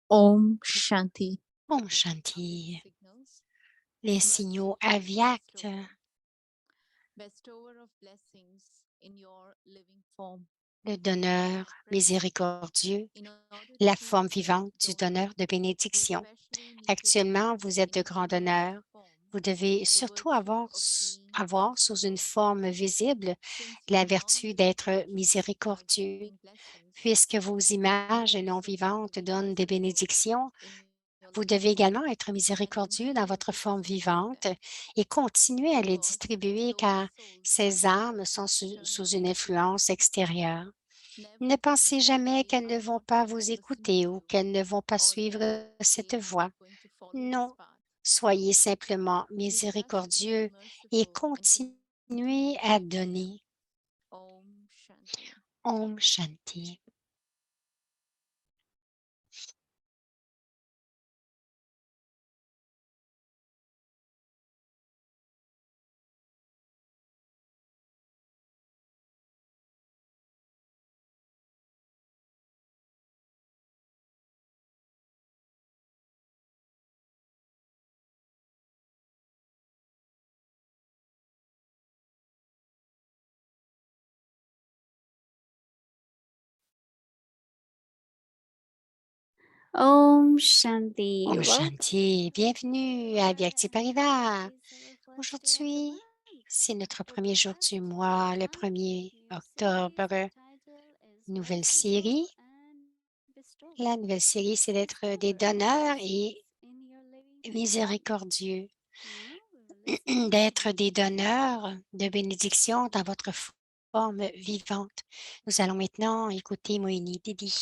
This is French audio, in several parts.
Om Shanti. Om Shanti. Les signaux aviaques, Bestower of blessings in your living form. le donneur miséricordieux, In order la to forme vivante du bestow, donneur de we bénédiction. especially need to Actuellement, remember vous êtes in de a grand visible honneur. form Vous devez the surtout virtue of being avoir sous une merciful. forme visible Since you la are non vertu living d'être images miséricordieux. radiating blessings, Puisque vos images you non also need to vivantes be donnent des merciful bénédictions, in your vous living devez form également être and miséricordieux dans continue votre to forme distribute vivante them et continuer à les because distribuer those car souls ces have âmes sont external sous une influence influence. extérieure. Ne Never think pensez that jamais they qu'elles are ne vont not pas going to vous listen to écouter ou you qu'elles ne vont pas or suivre that cette they are voie. not going to follow this Non, path. soyez simplement You just be miséricordieux et merciful and continue continuez to à give them. donner. Om Shanti. Om Shanti. Om Shanti. Om Welcome Shanti, to bienvenue à October, Vyakti and today Paribas. is our first day of the Aujourd'hui, month. c'est notre For the premier jour du first mois, le month of 1er new series, the octobre. title is Nouvelle Merciful série. and La Bestower. nouvelle série, c'est d'être des Bestower of donneurs blessings et in your living form. miséricordieux, Now we will listen to the d'être des devotional donneurs Maya. de bénédiction dans votre forme vivante. Nous allons maintenant écouter Moïni Didi.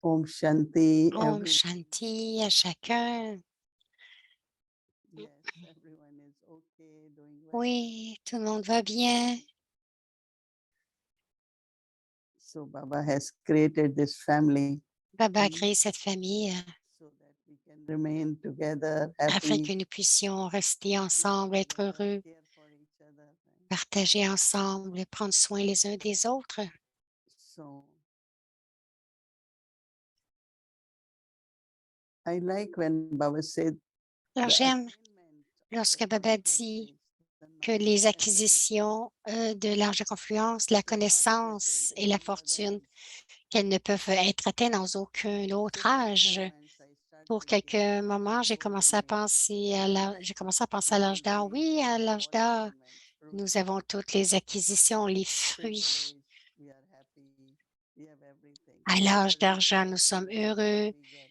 Om Shanti, Om Shanti à chacun. Yes, everyone is okay, doing well. Oui, tout le monde va bien. So Baba has created this family Baba a créé cette famille so that we can remain together, afin happy, que nous puissions rester ensemble, être heureux, care for each other. partager ensemble, prendre soin les uns des autres. So I like when Baba said Alors the j'aime attainment of lorsque the Baba dit consequences, the que knowledge les and the acquisitions de l'argent de confluence, la cannot be connaissance attained et la at any other fortune, age. qu'elles ne peuvent être atteintes dans aucun So autre for a few âge. moments I start Pour thinking quelques about the moments, golden age. j'ai commencé à penser à What l'âge will d'or. be Oui, à l'âge all d'or, attainments, nous fruits. avons toutes les acquisitions, les Silver fruits. age, we are happy, we have everything. À l'âge Gold age, d'argent, we nous are sommes enjoying, heureux. we get.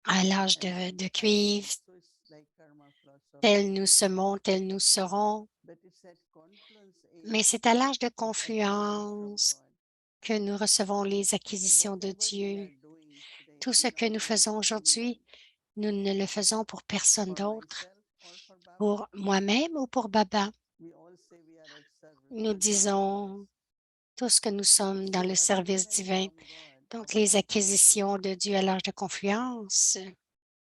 À l'âge And de finally, cuivre, so it's like karma tels philosophy. nous sommes, tels nous serons. But it's at confluence Mais age, c'est à l'âge de we get the knowledge from confluence God. que nous recevons les And acquisitions de whatever we Dieu. are doing today, Tout ce we que are nous doing faisons for anyone, aujourd'hui, nous ne le faisons pour personne for d'autre, myself or for Baba. pour moi-même ou pour Baba. We all say we are at service, Nous serving others. disons tous que nous sommes dans So le service attainment divin. from God Donc, at les confluence acquisitions age de Dieu à l'âge de confluence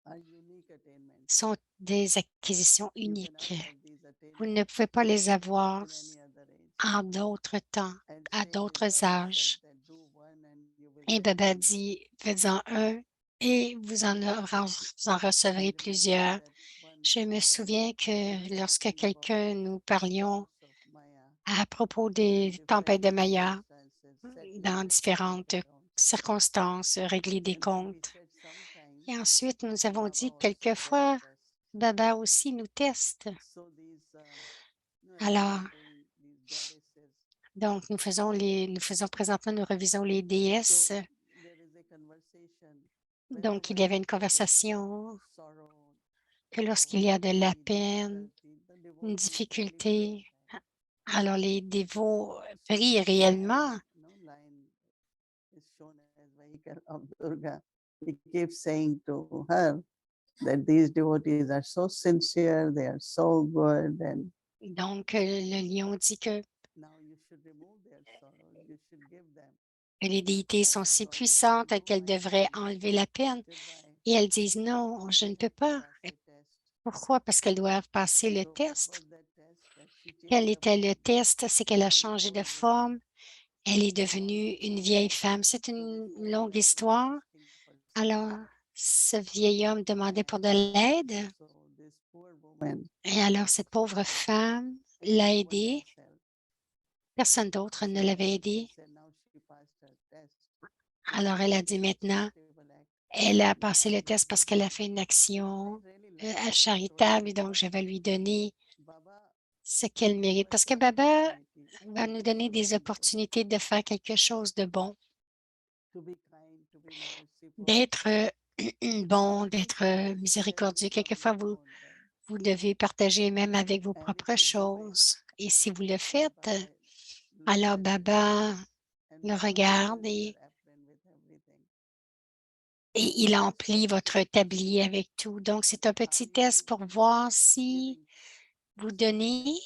are unique attainments. sont des acquisitions You cannot uniques. have these Vous ne attainments pouvez pas les avoir in any other age. en d'autres temps, And à same way d'autres Baba said âges. that do one and you will Et get Baba many. dit, faites-en un et vous en I recevrez remember plusieurs. that once Je me somebody souviens was que lorsque talking about quelqu'un nous parlions storms of Maya à propos and des tempêtes different de Maya circumstances, settling dans different différentes accounts. circonstances, régler des And then we comptes. said sometimes Et ensuite, nous avons Baba dit also quelquefois, tests us. Baba aussi nous teste. So these, as we Alors, are doing these goddesses, donc, nous faisons présentement, nous revisons les so déesses. there is a conversation Donc, whenever il y avait une there is conversation sorrow, que lorsqu'il y a de la poverty, peine, difficulty, the une devotees really pray. difficulté, alors les dévots So prient this réellement. line is shown as vehicle of Durga. He keeps saying to her that these devotees are so sincere, they are so good, and Donc, le lion dit que now you should remove their sorrow, you should give them. que les déités sont si puissantes qu'elles devraient enlever la peine. Et elles disent non, je ne peux pas. Pourquoi? Parce qu'elles doivent passer le test. Quel était le test? C'est qu'elle a changé de forme. Elle est devenue une vieille femme. C'est une longue histoire. Alors, ce vieil homme demandait pour de l'aide. Et alors, cette pauvre femme l'a aidé. Personne d'autre ne l'avait aidé. Alors, elle a dit maintenant, elle a passé le test parce qu'elle a fait une action charitable et donc je vais lui donner ce qu'elle mérite. Parce que Baba va nous donner des opportunités de faire quelque chose de bon, d'être bon, d'être miséricordieux. Quelquefois, vous devez partager même avec vos propres choses. Et si vous le faites, alors Baba le regarde et il emplit votre tablier avec tout. Donc, c'est un petit test pour voir si vous donnez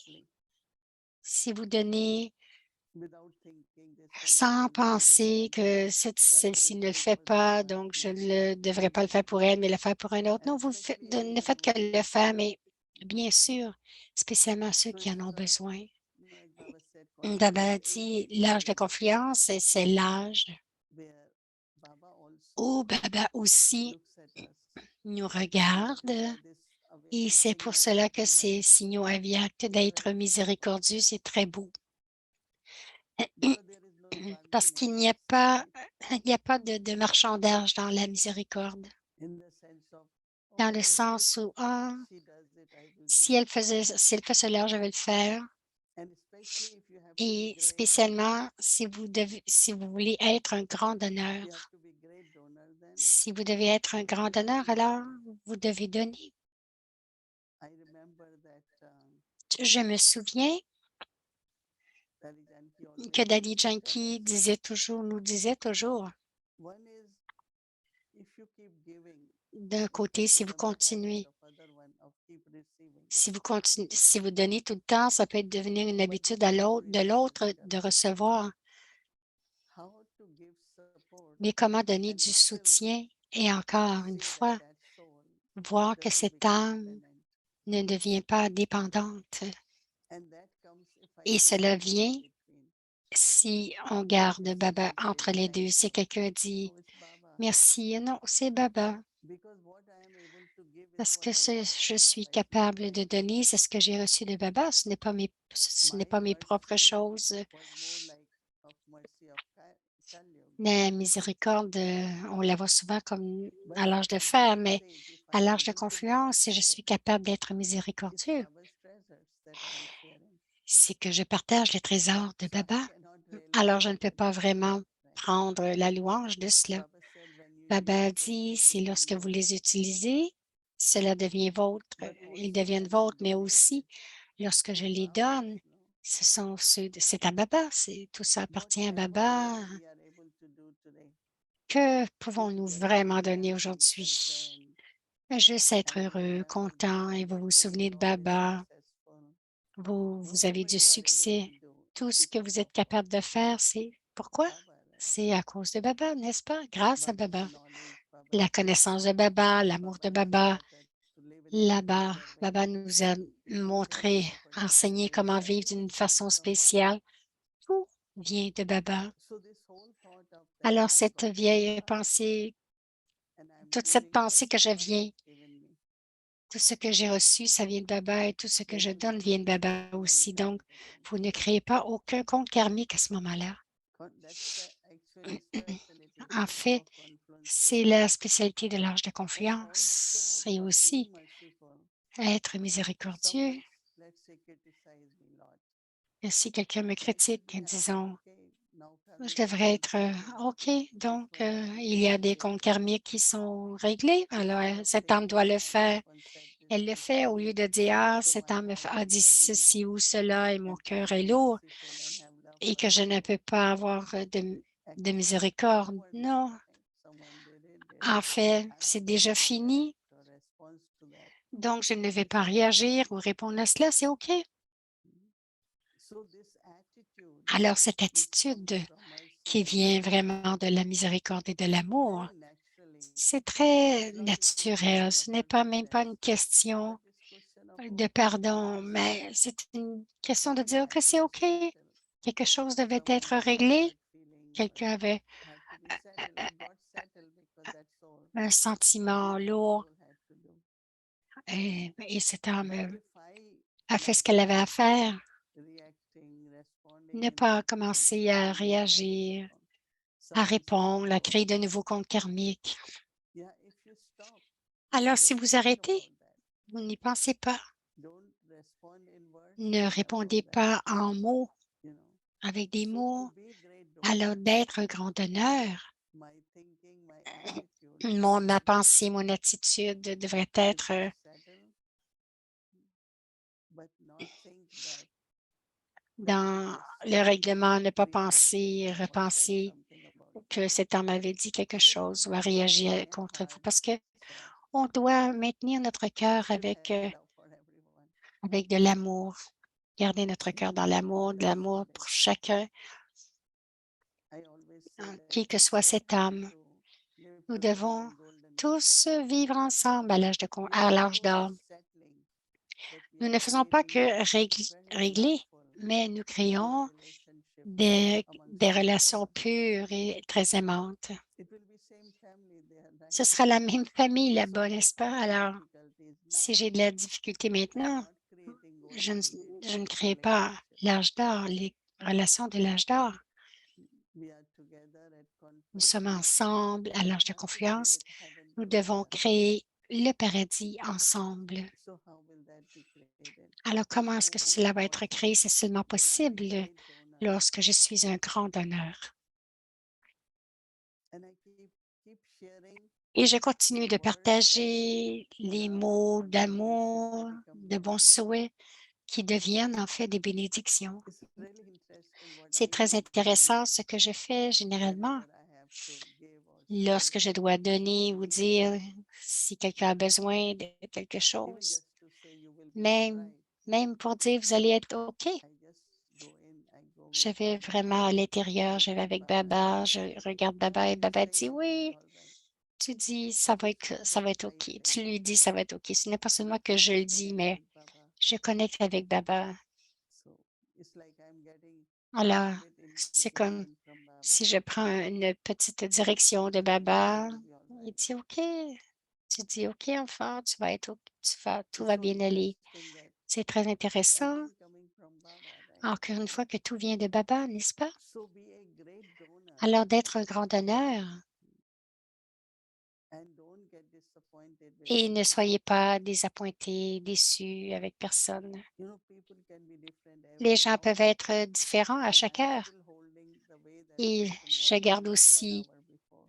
sans penser que celle-ci ne le fait pas, donc je ne devrais pas le faire pour elle, mais le faire pour un autre. Non, vous ne faites que le faire, mais bien sûr, spécialement ceux qui en ont besoin. Baba a dit, l'âge de confiance, c'est l'âge où Baba aussi nous regarde. Et c'est pour cela que ces signaux aviactes d'être miséricordieux, c'est très beau. Parce qu'il n'y a pas de marchandage dans la miséricorde, dans le sens où, si elle fait cela, je vais le faire. Et spécialement, si vous voulez être un grand donneur. Si vous devez être un grand donneur, alors vous devez donner. Je me souviens que Daddy Yankee nous disait toujours, d'un côté, si vous continuez, si vous donnez tout le temps, ça peut devenir une habitude de l'autre de recevoir. Mais comment donner du soutien et encore une fois, voir que cette âme ne devient pas dépendante. Et cela vient si on garde Baba entre les deux. Si quelqu'un dit merci, non, c'est Baba. Parce que je suis capable de donner, c'est ce que j'ai reçu de Baba. Ce n'est pas mes propres choses. La miséricorde, on la voit souvent comme à l'âge de fer, mais à l'âge de confiance, si je suis capable d'être miséricordieux, c'est que je partage les trésors de Baba. Alors, je ne peux pas vraiment prendre la louange de cela. Baba dit, c'est lorsque vous les utilisez, cela devient vôtre, ils deviennent vôtres, mais aussi lorsque je les donne, c'est à Baba, tout ça appartient à Baba. Que pouvons-nous vraiment donner aujourd'hui? Juste être heureux, content, et vous vous souvenez de Baba. Vous avez du succès. Tout ce que vous êtes capable de faire, c'est pourquoi? C'est à cause de Baba, n'est-ce pas? Grâce à Baba. La connaissance de Baba, l'amour de Baba. Là-bas, Baba nous a montré, enseigné comment vivre d'une façon spéciale. Tout vient de Baba. Alors, cette vieille pensée, toute cette pensée que je viens, tout ce que j'ai reçu, ça vient de Baba et tout ce que je donne vient de Baba aussi. Donc, vous ne créez pas aucun compte karmique à ce moment-là. En fait, c'est la spécialité de l'âge de confiance et aussi être miséricordieux. Et si quelqu'un me critique, disons, je devrais être OK, donc il y a des comptes karmiques qui sont réglés, alors cette âme doit le faire. Elle le fait au lieu de dire, cette âme a dit ceci ou cela et mon cœur est lourd et que je ne peux pas avoir de miséricorde. Non, en fait, c'est déjà fini, donc je ne vais pas réagir ou répondre à cela, c'est OK. Alors, cette attitude qui vient vraiment de la miséricorde et de l'amour. very naturally. C'est très It's not a question naturel. of Ce n'est pas même pas forgiveness, une question but it's question of de pardon, mais c'est une question de dire que c'est OK. Quelque chose devait être réglé. Quelqu'un avait had to be settled. It got settled because that soul un sentiment did what lourd soul had to do. et cette âme But if I a fait ce qu'elle avait à faire. reacting, responding Ne in pas that commencer à way, that is réagir, à some répondre, à historical créer de karma. nouveaux comptes karmiques. Yeah, if you stop, Alors, si don't vous think arrêtez, about that. vous n'y pensez pas. Don't respond in words Ne répondez about that. pas en mots, You know. avec des So mots. to be great Alors, donor, d'être un grand donneur, my thinking, my attitude ma pensée, mon attitude devrait should être be settled, but not think that dans this le soul règlement, ne pas reacted penser, or said repenser something about you. que cet homme avait dit quelque Because if chose ou we a keep réagi keeping a contre vous. heart Parce que soft, on doit maintenir notre we cœur still have love for everyone. avec de l'amour. Garder notre cœur dans Everyone l'amour, de l'amour misunderstood it. pour chacun, I always say that qui que we soit don't cette have âme. to live Nous together devons in golden age. tous vivre ensemble à We à are l'âge so d'or. settling that we Nous are ne faisons pas creating que very régler, loveful, mais nous pure créons relationship amongst des each relations other. pures et très aimantes. It will be same family there, Ce right? sera la même famille So là-bas, if n'est-ce I pas? have Alors, difficulties si now, j'ai de la difficulté I'm maintenant, not creating je ne, golden age je ne crée pas relationship. l'âge d'or, les relations de l'âge d'or. We are together at Nous sommes confluence. ensemble à We l'âge de have to confiance. create heaven Nous devons together. créer le paradis ensemble. So how will that be created? Alors, comment est-ce que It's cela only va être créé? possible C'est seulement when I'm a possible great donor. lorsque je suis un grand donneur. And I keep sharing Et je continue the de words that partager les love mots and wishes, they d'amour, become de bons blessings. souhaits qui deviennent en fait des bénédictions. It's really interesting what C'est I très do intéressant generally ce que je fais généralement whenever I have to give or say lorsque je dois donner ou something dire to si quelqu'un a besoin de quelque even chose. just to say you will be all Même, right. même pour dire vous allez être OK. I just go in, I go Je with vais Baba, vraiment à l'intérieur, I je vais tell avec Baba, you Baba, are je right. regarde And Baba et you Baba say dit you will be oui. all right. Tu dis But it's ça not va just être I OK. say, Tu lui dis ça va être OK. Ce n'est pas seulement que je I le dis, connect mais with Baba. je connecte avec Baba. So it's like I'm getting Alors, little bit c'est comme indication from Baba. si je prends une petite direction de Baba. You will be all Il right. dit OK. Tu dis OK, enfant, tu vas être OK. Tout It's va so bien aller. interesting that C'est très intéressant. everything coming from Baba, right? Encore une fois que tout vient de Baba, n'est-ce pas? So be a great donor Alors, d'être un grand donneur and don't get disappointed with et ne anyone. soyez pas désappointés, déçus avec personne. You know, people can be different Les every gens hour, peuvent être différents à and chaque I'm heure still holding the way that et person je was garde 1 aussi hour before.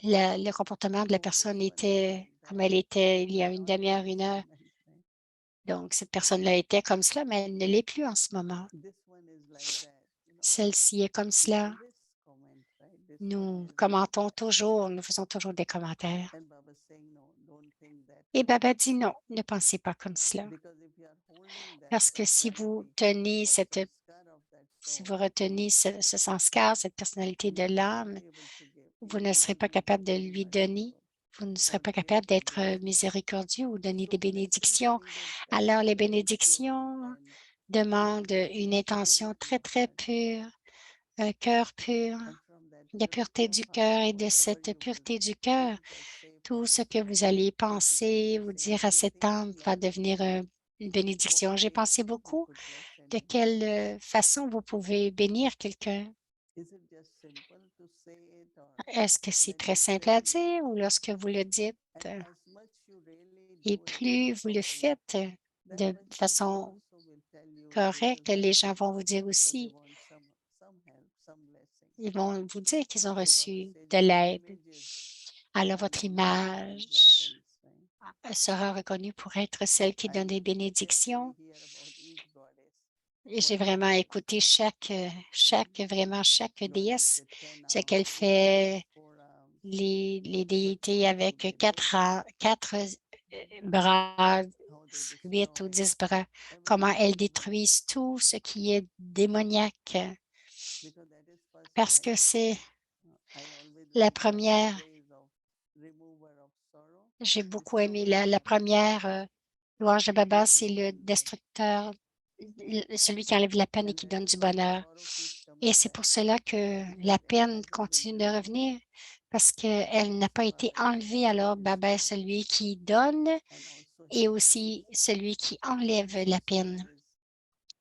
le comportement de la Oh, this personne one is était like comme that. elle était il y May a une not get demi-heure, une heure. discernment, right? Donc, cette personne-là était comme cela, mais elle ne l'est plus en ce moment. This one is like that. You know, Celle-ci est comme we cela. always comment, right? This one Nous is like commentons that. toujours, nous faisons toujours des commentaires. And Baba saying, no, don't think that Et way. Baba dit non, ne pensez pas comme cela. Because if you are holding that Parce que si vous personality tenez or sanskar of that si soul, vous retenez ce sanskar, cette personnalité you de will not l'âme, be able to give. vous You ne will serez not pas be able capable de to be lui donner. merciful Vous ne serez or pas give capable the d'être blessings. miséricordieux ou donner So des blessings bénédictions. needed Alors, les very pure bénédictions and demandent une intention sincerity très, of très heart. pure, un cœur pur, And from that de la purity pureté of du heart, cœur et de whatever cette you will pureté du cœur. think or say for Tout the ce que soul, vous allez it becomes penser ou blessing. dire I've à been cette âme thinking va lot devenir une what bénédiction. J'ai way pensé I beaucoup could bless de anyone. quelle façon vous pouvez bénir quelqu'un. Is it just simple to say it or Est-ce que c'est when très you simple say à it? dire ou lorsque vous le dites And as much you really et do it plus vous le properly, faites that de much people façon also will tell you a little correcte, les gens things vont vous dire because they aussi, want some help, some blessing. ils vont vous dire qu'ils ont So Baba reçu says de your l'aide. images Alors, are votre known to give image blessings, right? sera reconnue pour être celle qui donne I des carefully bénédictions. hear about each goddess, Et what j'ai they vraiment do. écouté vraiment chaque Goddess déesse, with 10 ce arms, qu'elle goddess with fait, 4 arms. les But déités what do avec they do? quatre bras, How they 8 ou destroy 10 bras, comment everything elles evil. détruisent tout ce qui est démoniaque. Because that is first parce que c'est I always la read the première. praise of remover of sorrow. J'ai It's beaucoup so aimé la wonderful. première louange de Baba, Keeps c'est me le in the destructeur, celui qui enlève la peine et and qui donne du whenever the bonheur. sorrow keeps Et coming c'est back, pour cela que I la get peine excited with continue de joy. revenir, parce qu'elle n'a pas So été Baba is enlevée. Alors, Baba est restore celui qui donne and also et he aussi heals. celui qui enlève la Same peine. is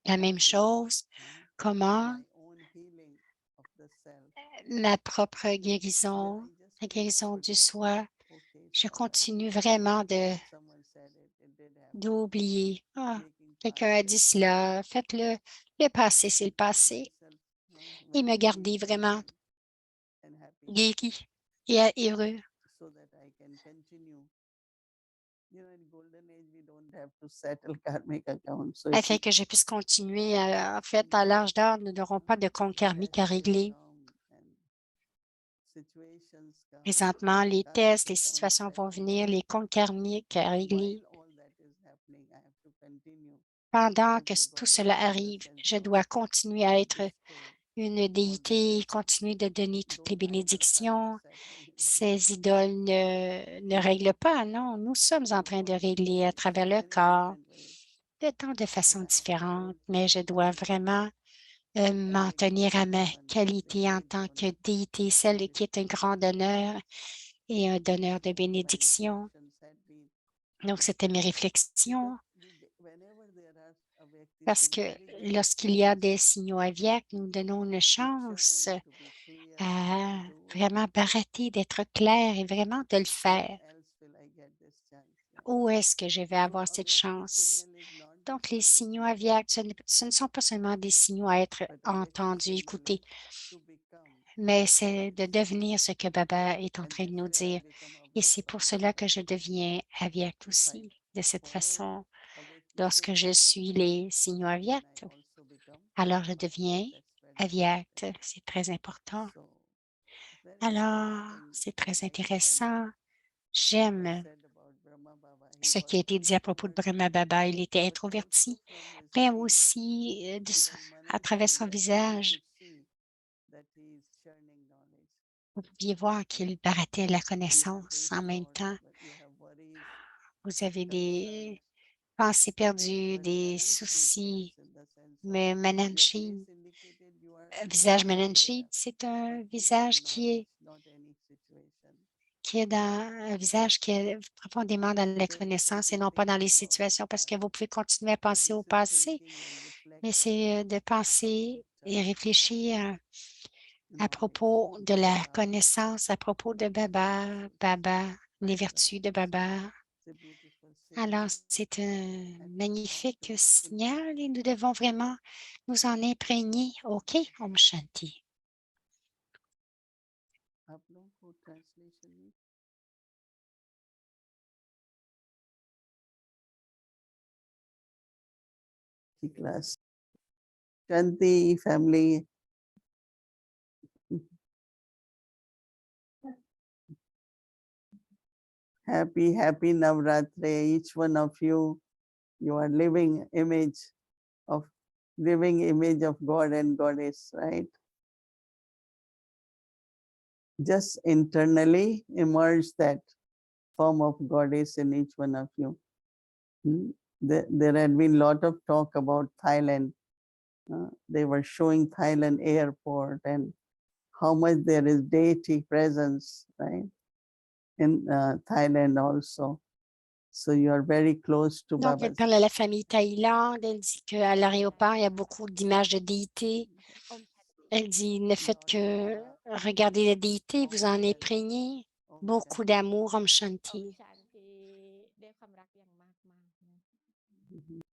La même also chose, comment my own healing of the self. ma propre Then guérison, I just la need to guérison du forget. soi, Okay, it's je all right. continue vraiment Someone said it, it did happen. d'oublier. Ah, Making quelqu'un a past dit is cela, faites-le. Le passé, c'est le passé. myself Et me mentally garder vraiment strong and happy guéri et heureux, so that I can continue. You know, in golden age, we don't have to settle karmic accounts. So afin it's que je puisse continuer. En fait, à l'âge d'or, nous n'aurons pas de compte karmique à tests régler. come and situations come. Présentement, les Karmic tests, les accounts situations vont settle. venir, les comptes karmiques à régler. While all that is happening, I have to continue Pendant to que give tout Baba cela endless arrive, and je joy dois continuer à and être bestow une all the déité, blessings. continuer de donner toutes les Those idols are not bénédictions. settling. Ces idoles ne règlent pas, non. Nous sommes en train de régler à travers le Very corps, different ways. de tant de But façons I have to différentes, learn to mais je dois continue vraiment and m'en make tenir à Baba ma Vaman the qualité en great tant que donor. déité, celle qui est un Bestow. grand donneur et un donneur de So my bénédiction. reflections had been Donc, c'était mes because réflexions, whenever there are Avyakti parce que signals, we get a lorsqu'il y a des chance signaux aviaques, nous donnons une to chance chant, to be clear, à to do it. vraiment barater, d'être clair et vraiment de le Where faire. else will I get this chance? Right? Où est-ce que je vais So avoir cette Avyakti chance? signal is not Donc, just les for signaux listening, aviaques, ce ne sont pas seulement des signaux à être but Avyakti entendus, signal écoutés, is to become mais what Baba c'est is de saying. devenir ce que Baba est en And train de that's nous where I dire. become Et Avyak c'est pour also. cela que je deviens aviaque If I aussi, de cette follow façon. Avyakti Lorsque je signals, suis les signaux then I aviaques, also become alors je Avyak. deviens That's very aviaque. important. C'est très important. So very Alors, interesting c'est I très like when intéressant. it was J'aime said about Brahma Baba. He ce was qui a été dit à propos de Brahma introverted, Baba. Il était but also introverti, from his mais face, aussi even à Mananshi travers son Vidyadhar, you visage, could see that he is churning knowledge. vous pouviez voir qu'il baratait la You have connaissance en même restored, temps. but you have worries, Vous avez concerns. des pensées perdues, But des Mananshi soucis. face in the sense of Mais your face Mananshi, indicated you are visage well Mananshi, aware, c'est un but deep visage knowledge, not any situation. qui est dans un visage qui est profondément dans la There is connaissance et something non pas dans les thinking about the situations parce que past. vous pouvez continuer à So penser au this is passé, thinking and mais reflection c'est de penser about et réfléchir à knowledge, propos de la Baba, connaissance, à propos de Baba, virtues. Baba, les Right. vertus de Baba. It's a beautiful Alors, signal, c'est un and we have magnifique to signal et nous devons vraiment nous en imprégner. OK, Om Shanti. आप लोगों को translation में की class. Shanti family, happy Navratri, each one of you. You are living image of God and Goddess, right? Just internally emerge that form of Goddess in each one of you. There had been a lot of talk about Thailand. They were showing Thailand airport and how much there is deity presence, right? In Thailand also. So you are very close to Donc, elle Baba's. parle à la famille Thaïlande. Elle dit qu'à l'aéroport, il y a beaucoup d'images de déités. Elle dit, ne faites que regarder la déité, vous en imprégnez. Beaucoup d'amour, Om Shanti. ด้วยความรักอย่างมากมากนะ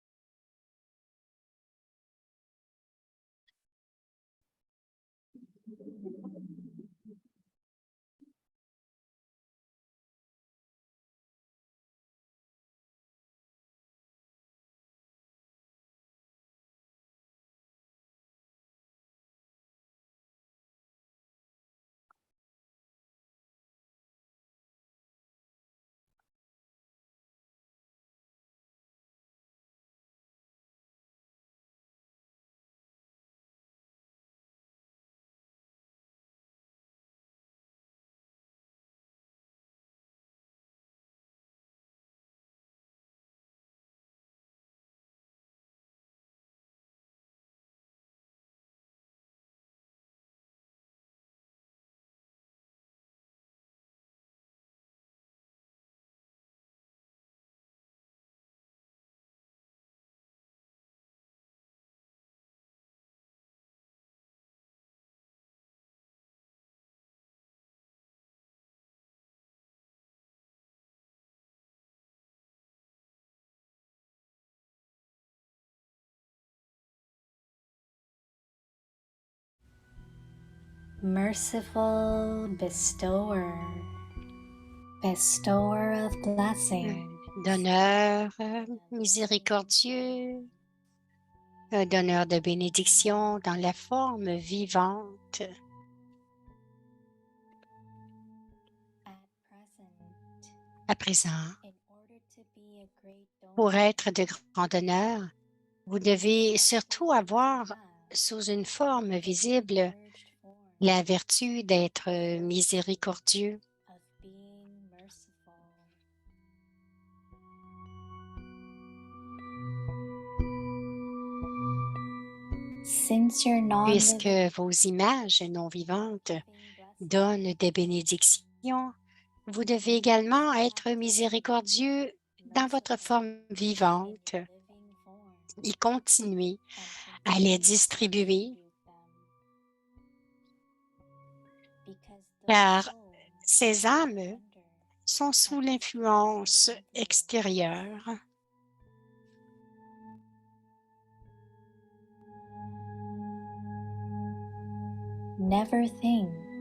merciful bestower, bestower of blessing, Donneur miséricordieux, un donneur de bénédiction dans la forme vivante. À présent, pour être de grands donneurs, vous devez surtout avoir sous une forme visible la vertu d'être miséricordieux. Puisque vos images non vivantes donnent des bénédictions, vous devez également être miséricordieux dans votre forme vivante et continuer à les distribuer, car ces âmes sont sous l'influence extérieure.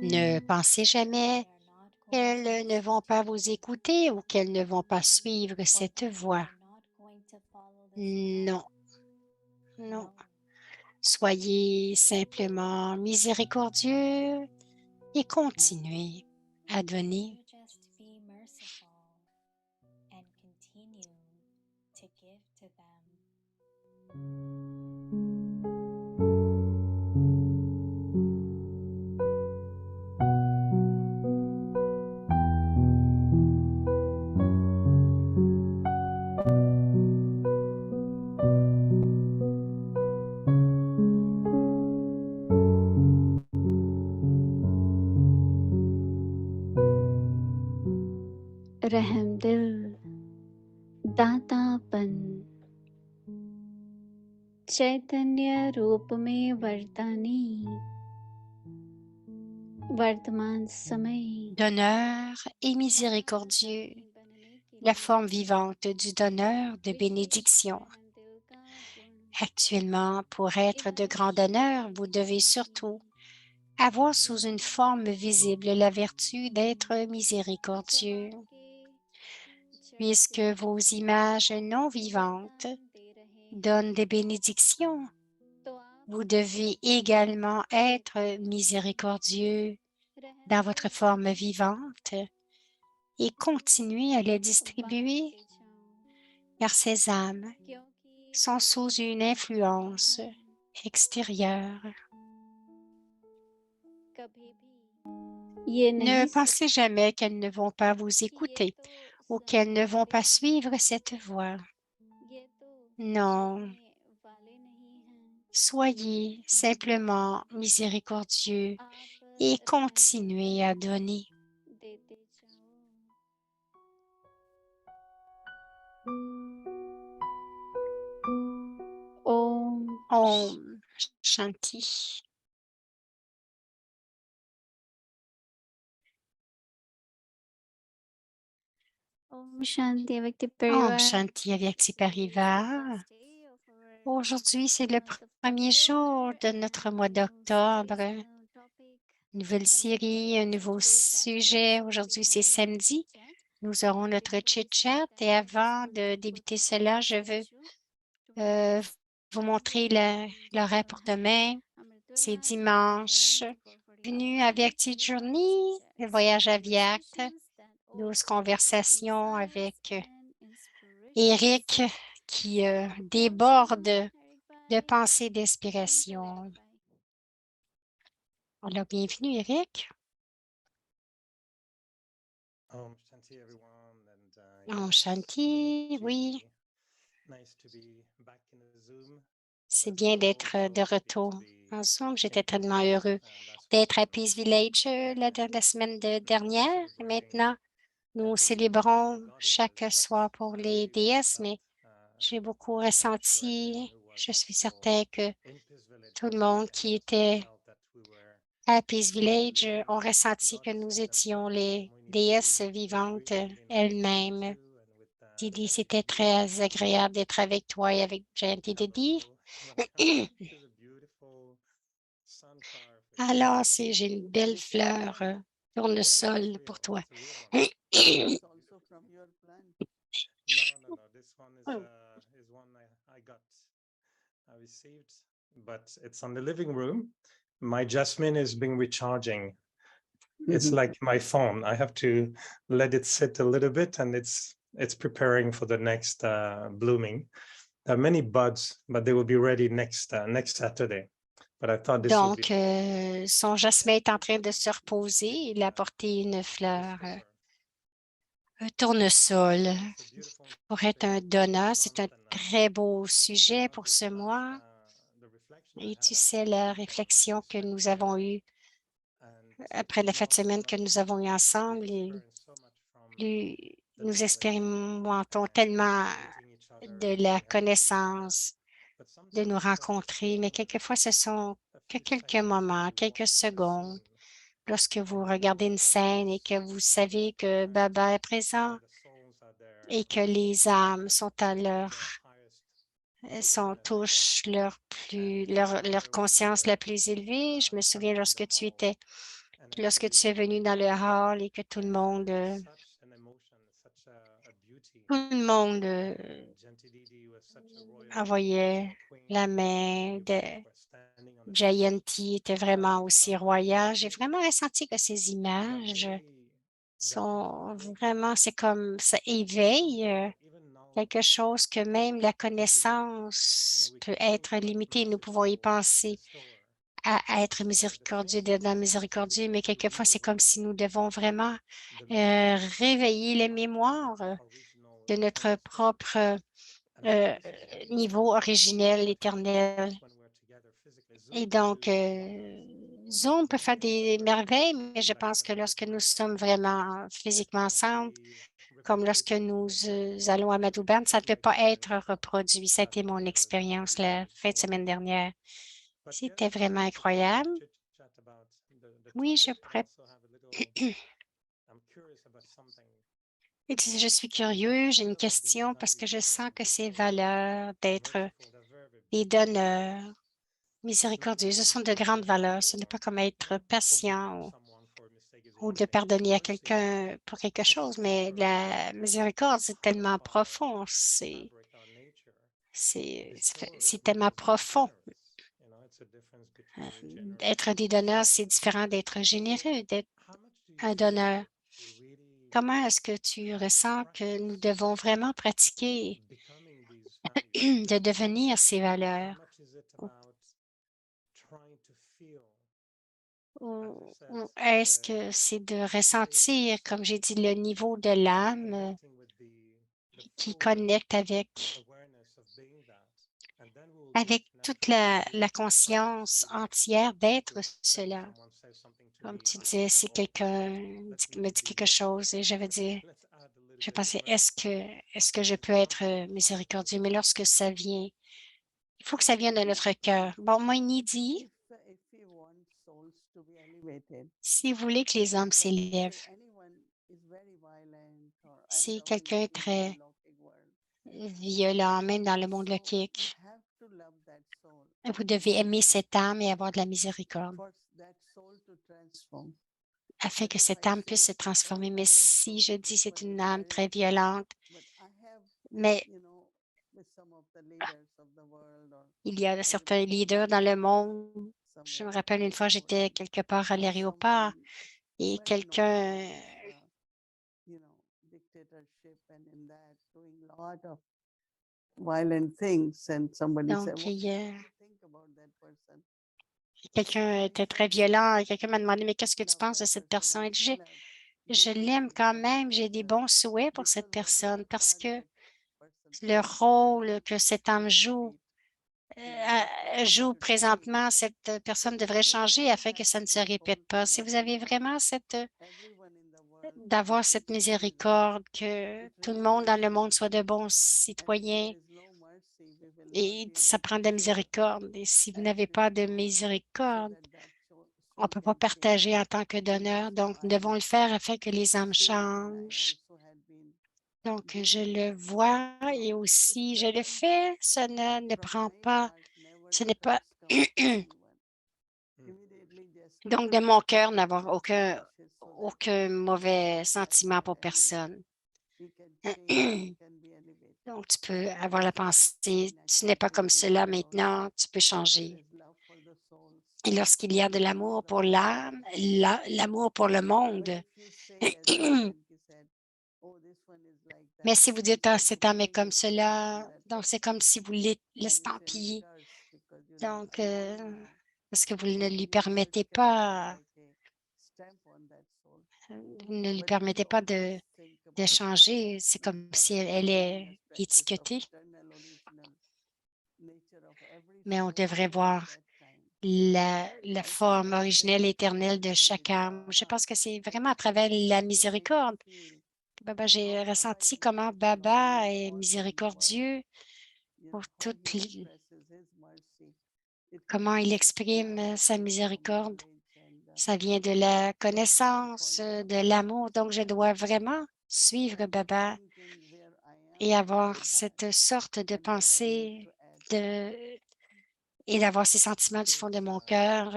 Ne pensez jamais qu'elles ne vont pas vous écouter ou qu'elles ne vont pas suivre cette voie. Non, non. Soyez simplement miséricordieux et continuez à donner. रहमदिल दातापन चैतन्य रूप में वर्तमान समय Donneur et miséricordieux, la forme vivante du donneur de bénédiction. Actuellement, pour être de grand donneur, vous devez surtout avoir sous une forme visible la vertu d'être miséricordieux. Puisque vos images non vivantes donnent des bénédictions, vous devez également être miséricordieux dans votre forme vivante et continuer à les distribuer, car ces âmes sont sous une influence extérieure. Ne pensez jamais qu'elles ne vont pas vous écouter ou qu'elles ne vont pas suivre cette voie. Non. Soyez simplement miséricordieux et continuez à donner. Om Shanti. Om Shanti avec tes Om parivar. Shanti avec Parivar. Aujourd'hui, c'est le premier jour de notre mois d'octobre. Nouvelle série, un nouveau sujet. Aujourd'hui, c'est samedi. Nous aurons notre chit-chat et avant de débuter cela, je veux vous montrer l'horaire pour demain. C'est dimanche. Bienvenue à Viacti Journey, le voyage à Viac. 12 conversations avec Eric qui déborde de pensées d'inspiration. Alors, bienvenue, Eric. Om Shanti, oui. C'est bien d'être de retour en Zoom. J'étais tellement heureux d'être à Peace Village la semaine dernière. Et maintenant, nous célébrons chaque soir pour les déesses, mais j'ai beaucoup ressenti, je suis certain que tout le monde qui était à Peace Village ont ressenti que nous étions les déesses vivantes elles-mêmes. Didi, c'était très agréable d'être avec toi et avec Jayanti Didi. Alors, j'ai une belle fleur tournesol pour toi. It's also from your plant. No. This one Oh. is one I received, but it's on the living room. My jasmine is being recharging. It's Mhm. like my phone. I have to let it sit a little bit, and it's preparing for the next blooming. There are many buds, but they will be ready next Saturday. But I thought this would be Donc, son jasmin est en train de se reposer. Il a apporté une fleur, un tournesol. Pour être un donneur, c'est un très beau sujet pour ce mois. Et tu sais, la réflexion que nous avons eue après la fête de semaine que nous avons eue ensemble, nous expérimentons tellement de la connaissance, de nous rencontrer, mais quelquefois, ce sont que quelques moments, quelques secondes. Lorsque vous regardez une scène et que vous savez que Baba est présent et que les âmes sont à touchent leur conscience la plus élevée. Je me souviens lorsque tu es venu dans le hall et que tout le monde envoyait la main de Jayanti était vraiment aussi royal. J'ai vraiment ressenti que ces images sont vraiment, c'est comme ça éveille quelque chose que même la connaissance peut être limitée. Nous pouvons y penser à être miséricordieux, d'être miséricordieux, mais quelquefois, c'est comme si nous devons vraiment réveiller les mémoires de notre propre niveau originel, éternel. Et donc, Zoom peut faire des merveilles, mais je pense que lorsque nous sommes vraiment physiquement ensemble, comme lorsque nous allons à Madhouban, ça ne peut pas être reproduit. Ça a été mon expérience la fin de semaine dernière. C'était vraiment incroyable. Oui, je pourrais. Je suis curieux, j'ai une question parce que je sens que ces valeurs d'être des donneurs miséricordieux, ce sont de grandes valeurs. Ce n'est pas comme être patient ou de pardonner à quelqu'un pour quelque chose, mais la miséricorde, c'est tellement profond. C'est tellement profond. Être des donneurs, c'est différent d'être généreux, d'être un donneur. Comment est-ce que tu ressens que nous devons vraiment pratiquer de devenir ces valeurs? Ou est-ce que c'est de ressentir, comme j'ai dit, le niveau de l'âme qui connecte avec toute la conscience entière d'être cela? Comme tu disais, si quelqu'un me dit quelque chose et je pensais, est-ce que je peux être miséricordieux? Mais lorsque ça vient, il faut que ça vienne de notre cœur. Bon, moi, Nidhi, If you want souls to be elevated, si vous voulez que les hommes say s'élèvent, anyone is very violent or si undoubtedly quelqu'un est in the très Lockic world, violent, même dans le monde so loquique, you have to love that soul vous devez aimer cette âme et avoir de la miséricorde for that soul to transform. afin But que if cette I âme say puisse se it's a very transformer. Mais violent si soul, je dis this c'est one une is âme very très sweet, violente, but I have, mais with some of the leaders of the world or il y a I certains remember leaders one dans le time monde. Je me somewhere at rappelle the une fois, airport j'étais and quelque part à l'aéroport someone et well known quelqu'un, in this, dictatorship and in that doing lot of violent things and somebody said, donc what il do y a- you think about that person? quelqu'un était très violent et quelqu'un m'a demandé, mais qu'est-ce que tu penses de cette personne? Et je l'aime quand même, j'ai des bons souhaits pour cette personne parce que le rôle que cette âme joue présentement, cette personne devrait changer afin que ça ne se répète pas. Si vous avez vraiment d'avoir cette miséricorde, que tout le monde dans le monde soit de bons citoyens, et ça prend de la miséricorde. Et si vous n'avez pas de miséricorde, on ne peut pas partager en tant que donneur. Donc, nous devons le faire afin que les âmes changent. Donc, je le vois et aussi je le fais. Ça ne prend pas, ce n'est pas Donc, de mon cœur, n'avoir aucun mauvais sentiment pour personne. Donc, tu peux avoir la pensée, tu n'es pas comme cela maintenant, tu peux changer. Et lorsqu'il y a de l'amour pour l'âme, l'amour pour le monde, mais si vous dites, ah, cet homme est comme cela, donc c'est comme si vous l'estampilliez. Donc, parce que vous ne lui permettez pas, vous ne lui permettez pas de changer. C'est comme si elle est étiquetée. Mais on devrait voir la forme originelle éternelle de chaque âme. Je pense que c'est vraiment à travers la miséricorde. Baba, j'ai ressenti comment Baba est miséricordieux pour comment il exprime sa miséricorde. Ça vient de la connaissance, de l'amour. Donc, je dois vraiment suivre Baba et avoir cette sorte de pensée et d'avoir ces sentiments du fond de mon cœur.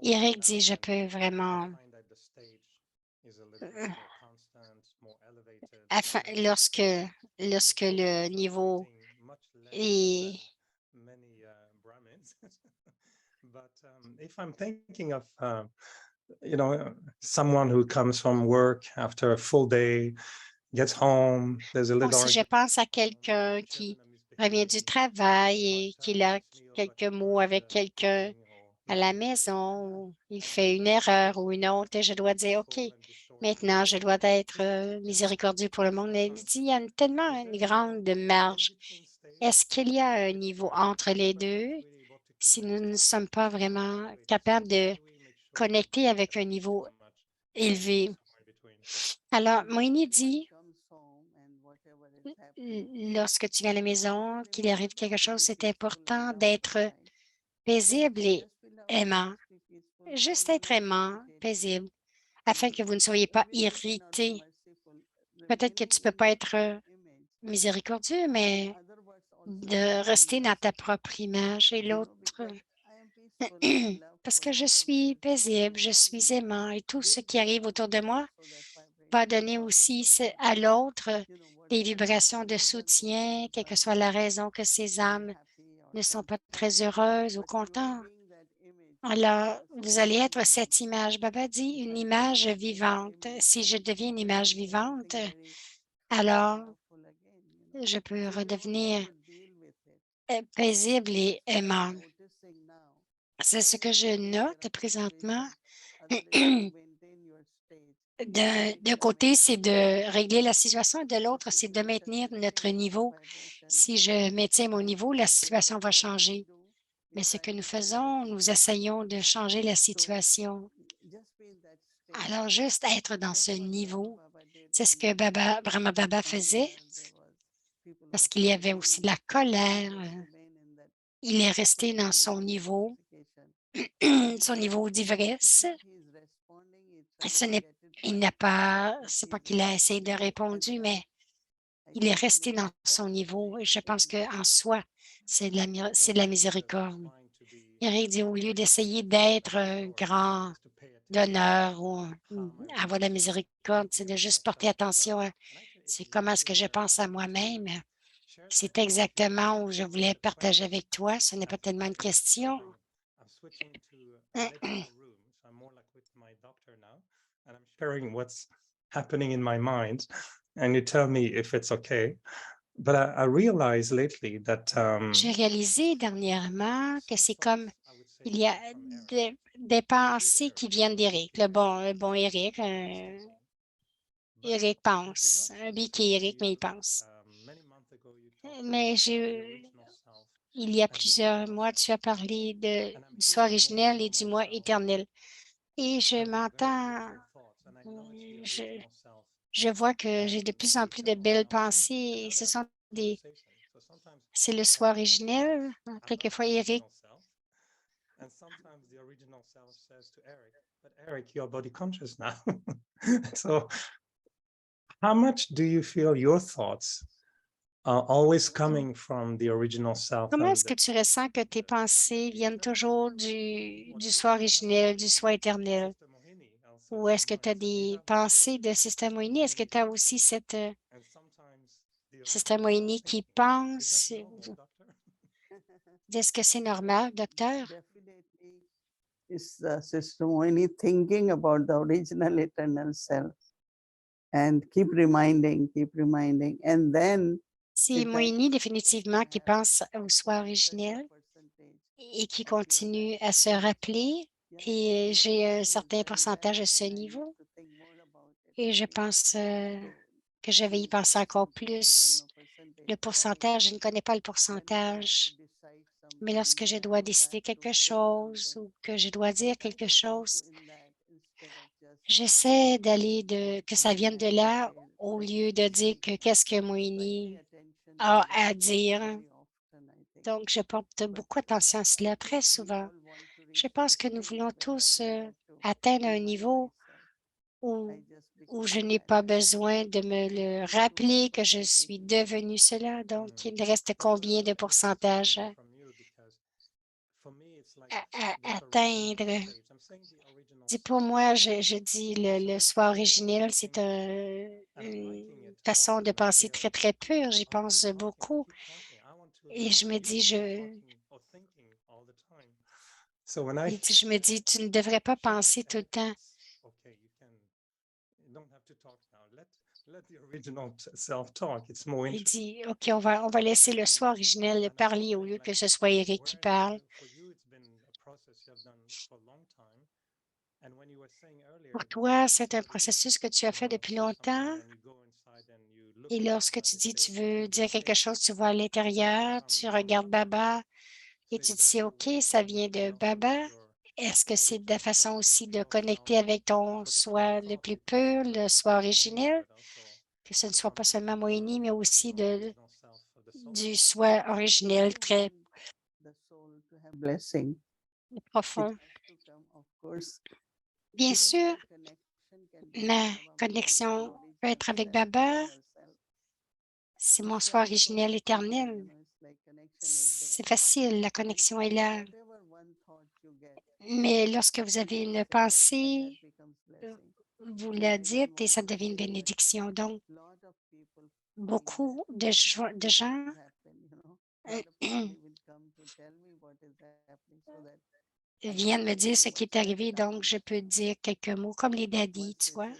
Eric dit, je peux vraiment, lorsque le niveau est But if I'm thinking of, someone who comes from work after a full day, gets home, there's a donc, little si je pense à quelqu'un qui revient du travail et qu'il a quelques mots avec quelqu'un à la maison, il fait une erreur ou une autre et je dois dire, OK, maintenant, je dois être miséricordieux pour le monde. Mais il dit, il y a tellement une grande marge. Est-ce qu'il y a un niveau entre les deux si nous ne sommes pas vraiment capables de connecter avec un niveau élevé? Alors, Moïni dit, lorsque tu viens à la maison, qu'il arrive quelque chose, c'est important d'être paisible et aimant. Juste être aimant, paisible, afin que vous ne soyez pas irrité. Peut-être que tu ne peux pas être miséricordieux, mais de rester dans ta propre image et l'autre. Parce que je suis paisible, je suis aimant et tout ce qui arrive autour de moi va donner aussi à l'autre des vibrations de soutien, quelle que soit la raison que ces âmes ne sont pas très heureuses ou contentes. Alors, vous allez être cette image. Baba dit une image vivante. Si je deviens une image vivante, alors je peux redevenir paisible et aimant. C'est ce que je note présentement. D'un côté, c'est de régler la situation, de l'autre, c'est de maintenir notre niveau. Si je maintiens mon niveau, la situation va changer. Mais ce que nous faisons, nous essayons de changer la situation. Alors, juste être dans ce niveau, c'est ce que Brahma Baba faisait, parce qu'il y avait aussi de la colère. Il est resté dans son niveau d'ivresse. C'est pas qu'il a essayé de répondre, mais il est resté dans son niveau. Et je pense qu'en soi, c'est de la miséricorde. Eric dit, au lieu d'essayer d'être un grand donneur ou avoir de la miséricorde, c'est de juste porter attention à c'est comment est-ce que je pense à moi-même. C'est exactement où je voulais partager avec toi. Ce n'est pas tellement une question. sharing what's happening in my mind, and you tell me if it's okay. But I realized lately that J'ai réalisé dernièrement que c'est comme il y a des pensées qui viennent d'Éric. Le bon Éric, Éric pense. Lui qui est Éric, mais il pense. Mais il y a plusieurs mois, tu as parlé du soi originel et du moi éternel. Et je m'entends, je vois que j'ai de plus en plus de belles pensées. Et c'est le soi originel. Quelquefois, Éric. And sometimes the original self says to Eric, but Eric, you're body conscious now. So how much do you feel your thoughts always coming from the original self. Comment And est-ce que tu ressens que tes pensées viennent toujours du soi originel, du soi éternel? Ou est-ce que tu as des pensées de Sister Moini? Est-ce que tu as aussi cette Sister Moini qui pense? Est-ce que c'est normal, docteur? Definitely is Sister Moini thinking about the original eternal self and keep reminding, and then C'est Moini définitivement qui pense au soi originel et qui continue à se rappeler. Et j'ai un certain pourcentage à ce niveau. Et je pense que je vais y penser encore plus. Le pourcentage, je ne connais pas le pourcentage. Mais lorsque je dois décider quelque chose ou que je dois dire quelque chose, j'essaie que ça vienne de là au lieu de dire que qu'est-ce que Moini a à dire. Donc, je porte beaucoup attention à cela très souvent. Je pense que nous voulons tous atteindre un niveau où je n'ai pas besoin de me le rappeler que je suis devenu cela. Donc, il reste combien de pourcentage à atteindre? Pour moi, je dis le soi originel, c'est une façon de penser très, très pure. J'y pense beaucoup. Et je me dis, tu ne devrais pas penser tout le temps. Il dit, OK, on va laisser le soi originel parler au lieu que ce soit Eric qui parle. Pour toi, c'est un processus que tu as fait depuis longtemps. Et lorsque tu dis tu veux dire quelque chose, tu vas à l'intérieur, tu regardes Baba et tu dis, OK, ça vient de Baba. Est-ce que c'est de la façon aussi de connecter avec ton soi le plus pur, le soi originel? Que ce ne soit pas seulement Moini, mais aussi du soi originel très profond. Bien sûr, ma connexion peut être avec Baba. C'est mon soi originel éternel. C'est facile, la connexion est là. Mais lorsque vous avez une pensée, vous la dites et ça devient une bénédiction. Donc, beaucoup de gens viennent me dire ce qui est arrivé, donc je peux dire quelques mots comme les daddies, tu vois.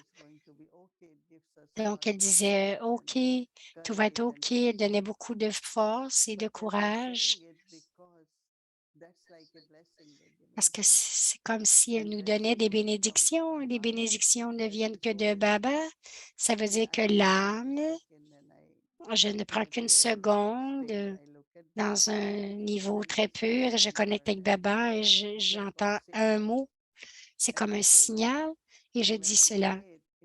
Donc, elle disait, OK, tout va être OK. Elle donnait beaucoup de force et de courage parce que c'est comme si elle nous donnait des bénédictions. Les bénédictions ne viennent que de Baba. Ça veut dire que l'âme, je ne prends qu'une seconde dans un niveau très pur. Je connecte avec Baba et j'entends un mot. C'est comme un signal et je dis cela.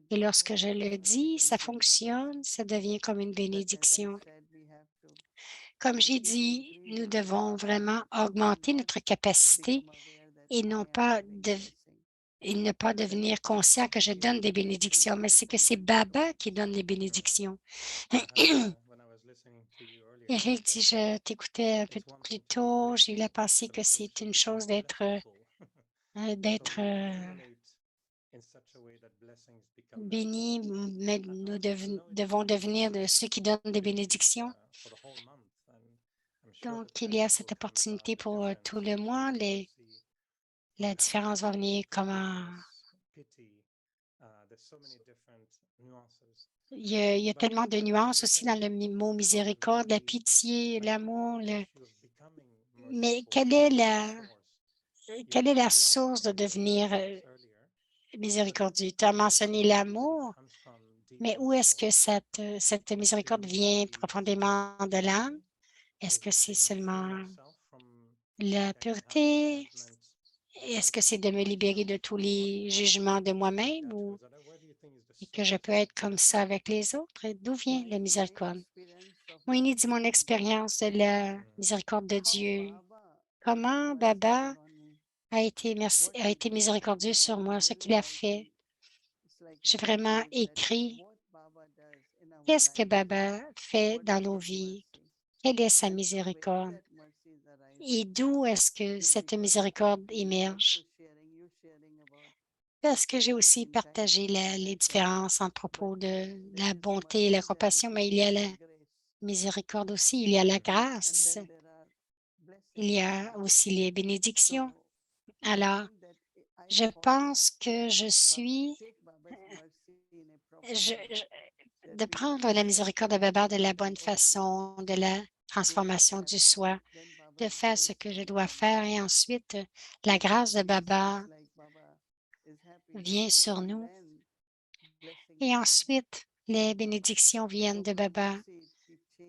Et lorsque je le dis, ça fonctionne, ça devient comme une bénédiction. Comme j'ai dit, nous devons vraiment augmenter notre capacité et ne pas devenir conscient que je donne des bénédictions, mais c'est que c'est Baba qui donne les bénédictions. Eric dit, je t'écoutais un peu plus tôt, j'ai eu la pensée que c'est une chose d'être béni, mais nous devons devenir de ceux qui donnent des bénédictions. Donc, il y a cette opportunité pour tout le mois. La différence va venir comment. Il y a tellement de nuances aussi dans le mot miséricorde, la pitié, l'amour. Mais quelle est la source de devenir miséricordieux? Tu as mentionné l'amour, mais où est-ce que cette miséricorde vient profondément de l'âme? Est-ce que c'est seulement la pureté? Est-ce que c'est de me libérer de tous les jugements de moi-même ou et que je peux être comme ça avec les autres? D'où vient la miséricorde? Moïni dit mon expérience de la miséricorde de Dieu. Comment Baba a été miséricordieux sur moi, ce qu'il a fait. J'ai vraiment écrit Qu'est-ce que Baba fait dans nos vies? Quelle est sa miséricorde? Et d'où est-ce que cette miséricorde émerge? Parce que j'ai aussi partagé les différences en propos de la bonté et la compassion, mais il y a la miséricorde aussi, il y a la grâce, il y a aussi les bénédictions. Alors, je pense que de prendre la miséricorde de Baba de la bonne façon, de la transformation du soi, de faire ce que je dois faire et ensuite la grâce de Baba vient sur nous et ensuite les bénédictions viennent de Baba.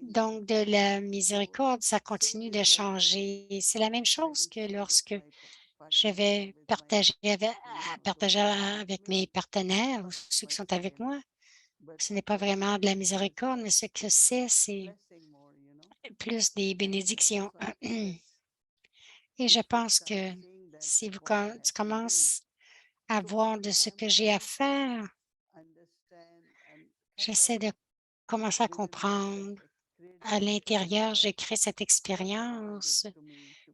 Donc, de la miséricorde, ça continue de changer. C'est la même chose que lorsque je vais partager avec mes partenaires ou ceux qui sont avec moi. Ce n'est pas vraiment de la miséricorde, mais ce que c'est plus des bénédictions. Et je pense que si tu commences à voir de ce que j'ai à faire, j'essaie de commencer à comprendre à l'intérieur, j'ai créé cette expérience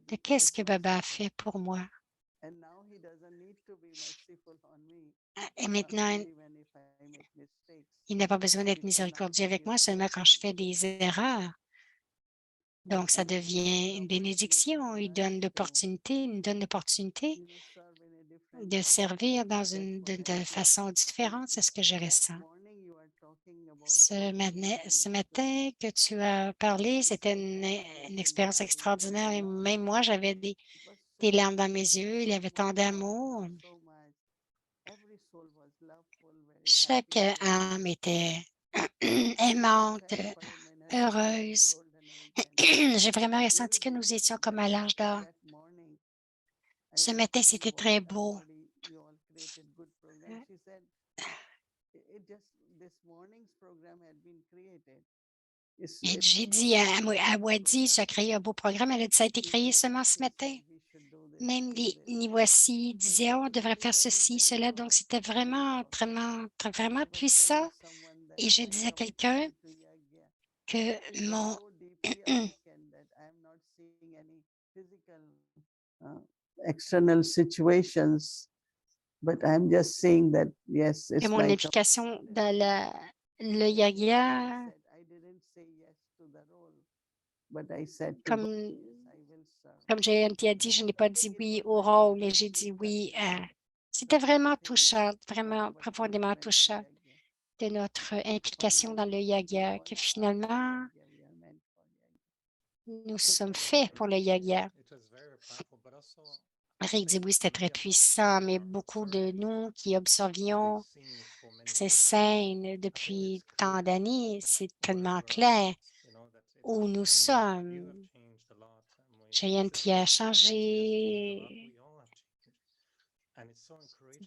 de qu'est-ce que Baba a fait pour moi. Et maintenant, il n'a pas besoin d'être miséricordieux avec moi seulement quand je fais des erreurs. Donc, ça devient une bénédiction. Il nous donne l'opportunité de servir de façon différente. C'est ce que je ressens. Ce matin que tu as parlé, c'était une expérience extraordinaire. Et même moi, j'avais des larmes dans mes yeux. Il y avait tant d'amour. Chaque âme était aimante, heureuse. J'ai vraiment ressenti que nous étions comme à l'âge d'or. Ce matin, c'était très beau. Et j'ai dit à Wadi, ça a créé un beau programme. Elle a dit, ça a été créé seulement ce matin. Même les Niwasi disaient, oh, on devrait faire ceci, cela. Donc, c'était vraiment, vraiment, vraiment puissant. Et je disais à quelqu'un que mon external situations, but I'm just saying that, yes, que it's mon like implication dans le yoga, comme JNT a dit, je n'ai pas dit oui au rôle, mais j'ai dit oui à... C'était vraiment touchant, vraiment profondément touchant de notre implication dans le yoga, que finalement, nous sommes faits pour le yoga. Rick dit oui, c'était très puissant, mais beaucoup de nous qui observions ces scènes depuis tant d'années, c'est tellement clair où nous sommes. JNT a changé.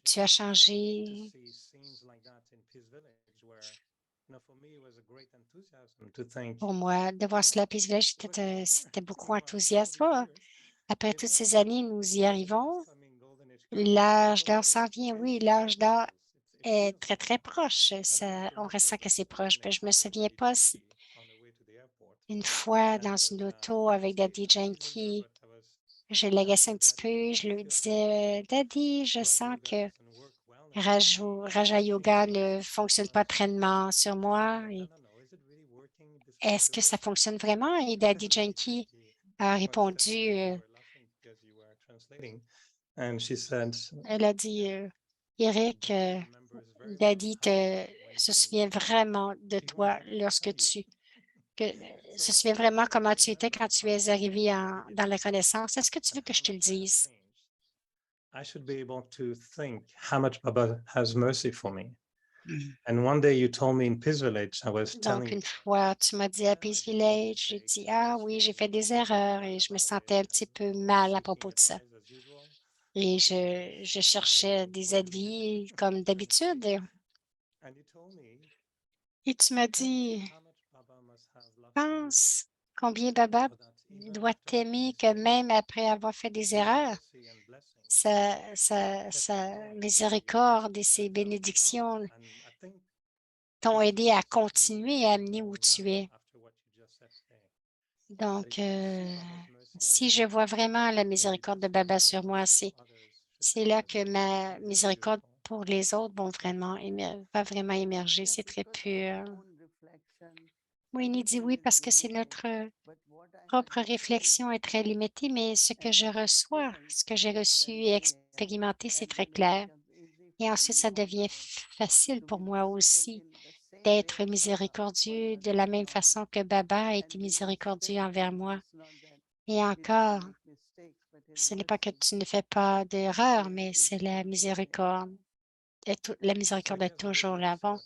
Tu as changé. Pour moi, de voir cela à Peace Village, c'était beaucoup enthousiaste. Oh, après toutes ces années, nous y arrivons. L'âge d'or s'en vient, oui, l'âge d'or est très, très proche. On ressent que c'est proche. Mais je ne me souviens pas si une fois dans une auto avec Daddy Janky, je l'agaçais un petit peu. Je lui disais, Daddy, je sens que Raja Yoga ne fonctionne pas pleinement sur moi. Est-ce que ça fonctionne vraiment? Et Daddy Janky a répondu, elle a dit, Eric, Daddy se souvient vraiment de toi se souvient vraiment comment tu étais quand tu es arrivé dans la connaissance. Est-ce que tu veux que je te le dise? I should be able to think how much Baba has mercy for me. Mm. And one day you told me in Peace Village, I was Donc, telling une fois, tu m'as dit à Peace Village, j'ai dit, ah oui, j'ai fait des erreurs et je me sentais un petit peu mal à propos de ça. Et je cherchais des avis comme d'habitude. Et tu m'as dit, pense combien Baba doit t'aimer que même après avoir fait des erreurs, sa miséricorde et ses bénédictions t'ont aidé à continuer et à amener où tu es. Donc, si je vois vraiment la miséricorde de Baba sur moi, c'est là que ma miséricorde pour les autres va vraiment émerger. C'est très pur. Moïni dit oui parce que c'est notre propre réflexion est très limitée, mais ce que je reçois, ce que j'ai reçu et expérimenté, c'est très clair. Et ensuite, ça devient facile pour moi aussi d'être miséricordieux de la même façon que Baba a été miséricordieux envers moi. Et encore, ce n'est pas que tu ne fais pas d'erreur, mais c'est la miséricorde. La miséricorde est toujours là. Bon.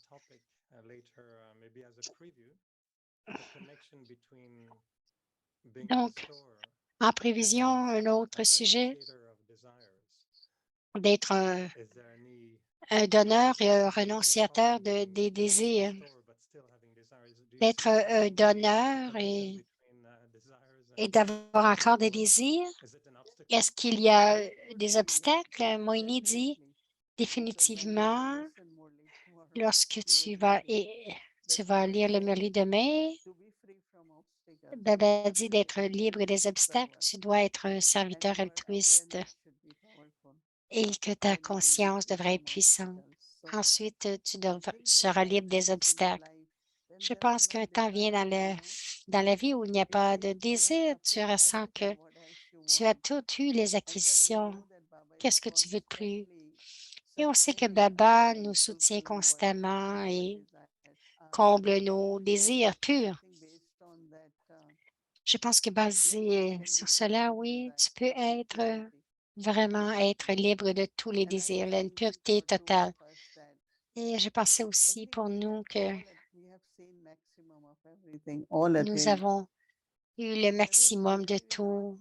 Donc, en prévision, un autre sujet, d'être un donneur et un renonciateur des désirs. D'être un donneur et d'avoir encore des désirs. Est-ce qu'il y a des obstacles? Moïni dit définitivement, lorsque tu vas lire le Merli demain, Baba dit d'être libre des obstacles. Tu dois être un serviteur altruiste et que ta conscience devrait être puissante. Ensuite, tu seras libre des obstacles. Je pense qu'un temps vient dans la vie où il n'y a pas de désir. Tu ressens que tu as toutes eu les acquisitions. Qu'est-ce que tu veux de plus? Et on sait que Baba nous soutient constamment et comble nos désirs purs. Je pense que basé sur cela, oui, tu peux vraiment être libre de tous les désirs, une pureté totale. Et je pensais aussi pour nous que nous avons eu le maximum de tout.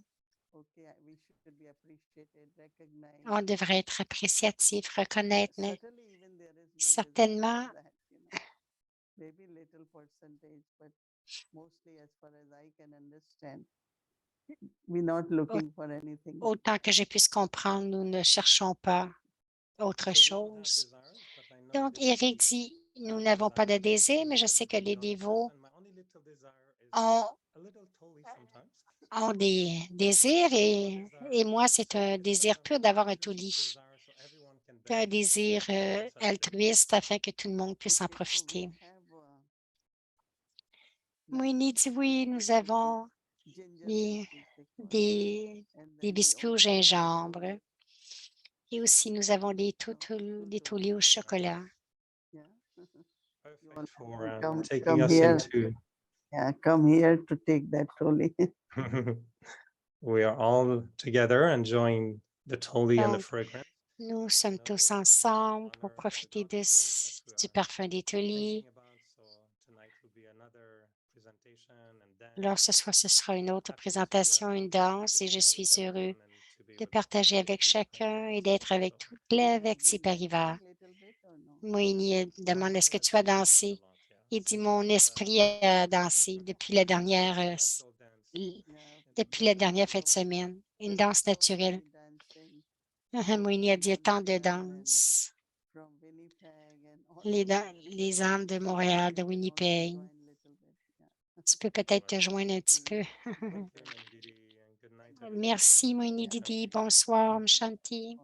On devrait être appréciatif, reconnaître, mais certainement, autant que je puisse comprendre, nous ne cherchons pas autre chose. Donc, Eric dit, nous n'avons pas de désir, mais je sais que les dévots ont des désirs et moi, c'est un désir pur d'avoir un taulis. C'est un désir altruiste afin que tout le monde puisse en profiter. Moïni dit oui, nous avons des biscuits au gingembre et aussi nous avons des taulis au chocolat. For Come taking us here. into Yeah, come here to take that trolley. we are all together enjoying the toli and the Donc, fragrance. nous sommes tous ensemble pour profiter du parfum des taulis. Alors, ce soir, ce sera une autre présentation, une danse, et je suis heureux de partager avec chacun et d'être avec toute la Vecti Parivar. Moïni demande, est-ce que tu as dansé? Il dit, mon esprit a dansé depuis la dernière fin de semaine. Une danse naturelle. Moïni a dit, tant de danse. Les âmes de Montréal, de Winnipeg. Tu peux peut-être te joindre un petit peu. Merci, Moïni Didi. Bonsoir, Shanti.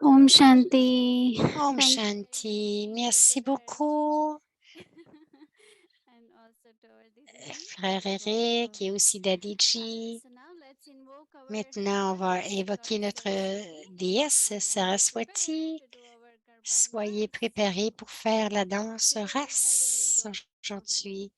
Om Shanti. Om Thank Shanti. Merci beaucoup, And also to our Didi. frère Eric et aussi Dadiji. So now let's invoke our Maintenant, on va évoquer notre déesse Saraswati. to do our Garbhanga. Soyez préparés pour faire la danse race aujourd'hui.